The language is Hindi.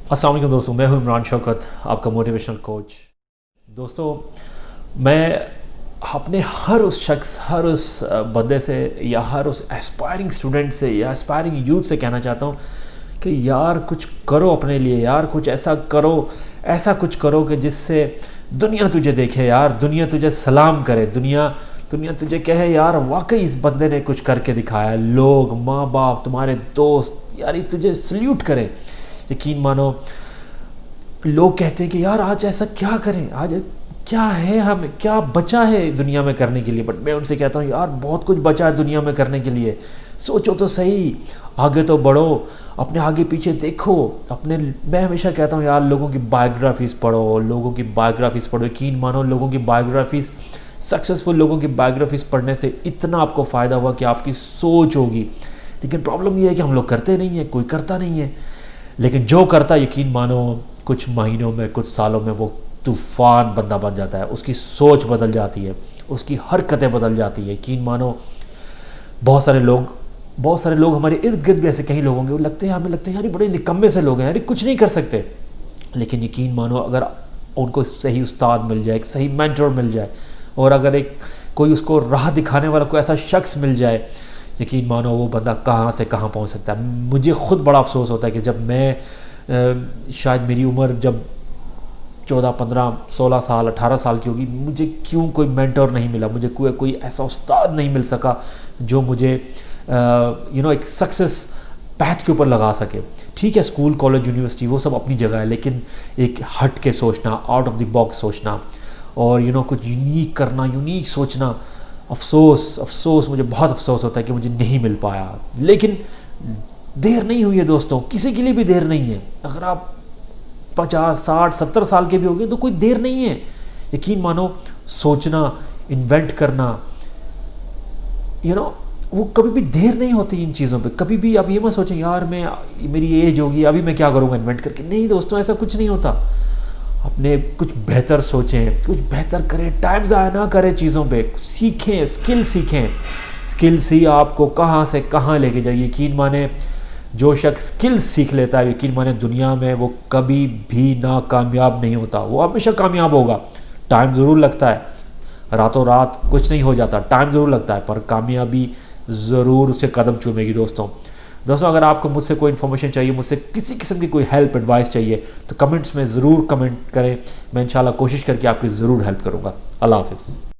अस्सलाम वालेकुम दोस्तों, मैं हूं इमरान शौकत, आपका मोटिवेशनल कोच। दोस्तों, मैं अपने हर उस शख्स, हर उस बंदे से या हर उस एस्पायरिंग स्टूडेंट से या एस्पायरिंग यूथ से कहना चाहता हूं कि यार कुछ करो अपने लिए, यार कुछ ऐसा करो, ऐसा कुछ करो कि जिससे दुनिया तुझे देखे, यार दुनिया तुझे सलाम करे, दुनिया दुनिया तुझे कहे यार वाकई इस बंदे ने कुछ करके दिखाया। लोग, माँ बाप, तुम्हारे दोस्त यार ये तुझे सल्यूट करें। यकीन मानो, लोग कहते हैं कि यार आज ऐसा क्या करें, आज क्या है, हमें क्या बचा है दुनिया में करने के लिए। बट मैं उनसे कहता हूँ यार बहुत कुछ बचा है दुनिया में करने के लिए। सोचो तो सही, आगे तो बढ़ो, अपने आगे पीछे देखो। मैं हमेशा कहता हूँ यार लोगों की बायोग्राफीज़ पढ़ो, लोगों की बायोग्राफीज़ पढ़ो। यकीन मानो, लोगों की बायोग्राफीज़, सक्सेसफुल लोगों की बायोग्राफीज़ पढ़ने से इतना आपको फ़ायदा हुआ कि आपकी सोच होगी। लेकिन प्रॉब्लम यह है कि हम लोग करते नहीं हैं, कोई करता नहीं है। लेकिन जो करता, यकीन मानो कुछ महीनों में, कुछ सालों में वो तूफ़ान बंदा बन जाता है। उसकी सोच बदल जाती है, उसकी हरकतें बदल जाती है। यकीन मानो, बहुत सारे लोग हमारे इर्द गिर्द भी ऐसे कई लोग होंगे, वो लगते हैं, हमें लगते हैं यार ये बड़े निकम्मे से लोग हैं, यार कुछ नहीं कर सकते। लेकिन यकीन मानो, अगर उनको सही उस्ताद मिल जाए, एक सही मेंटर मिल जाए, और अगर कोई उसको राह दिखाने वाला कोई ऐसा शख्स मिल जाए, यकीन मानो वो बंदा कहाँ से कहाँ पहुँच सकता है। मुझे ख़ुद बड़ा अफसोस होता है कि जब मैं शायद मेरी उम्र जब 14, 15, 16 साल, 18 साल की होगी, मुझे क्यों कोई मेंटर नहीं मिला, मुझे कोई ऐसा उस्ताद नहीं मिल सका जो मुझे एक सक्सेस पैथ के ऊपर लगा सके। ठीक है, स्कूल, कॉलेज, यूनिवर्सिटी वो सब अपनी जगह है, लेकिन एक हट के सोचना, आउट ऑफ द बॉक्स सोचना और कुछ यूनिक करना, यूनिक सोचना, अफसोस, मुझे बहुत अफसोस होता है कि मुझे नहीं मिल पाया। लेकिन देर नहीं हुई है दोस्तों, किसी के लिए भी देर नहीं है। अगर आप 50, 60, 70 साल के भी हो गए तो कोई देर नहीं है। यकीन मानो, सोचना, इन्वेंट करना, वो कभी भी देर नहीं होती इन चीज़ों पे। कभी भी आप ये मत सोचें यार मेरी एज होगी, अभी मैं क्या करूँगा इन्वेंट करके। नहीं दोस्तों, ऐसा कुछ नहीं होता। अपने कुछ बेहतर सोचें, कुछ बेहतर करें, टाइम ज़ाया ना करें चीज़ों पे, सीखें, स्किल सीखें। स्किल्स ही आपको कहाँ से कहाँ लेके जाए। यकीन माने, जो शख्स स्किल्स सीख लेता है, यकीन माने दुनिया में वो कभी भी नाकामयाब नहीं होता, वो हमेशा कामयाब होगा। टाइम ज़रूर लगता है, रातों रात कुछ नहीं हो जाता, टाइम ज़रूर लगता है, पर कामयाबी ज़रूर उसके कदम चूमेगी। दोस्तों, अगर आपको मुझसे कोई इन्फॉर्मेशन चाहिए, मुझसे किसी किस्म की कोई हेल्प, एडवाइस चाहिए, तो कमेंट्स में ज़रूर कमेंट करें। मैं इंशाल्लाह कोशिश करके आपकी ज़रूर हेल्प करूँगा। अल्लाह हाफ़िज़।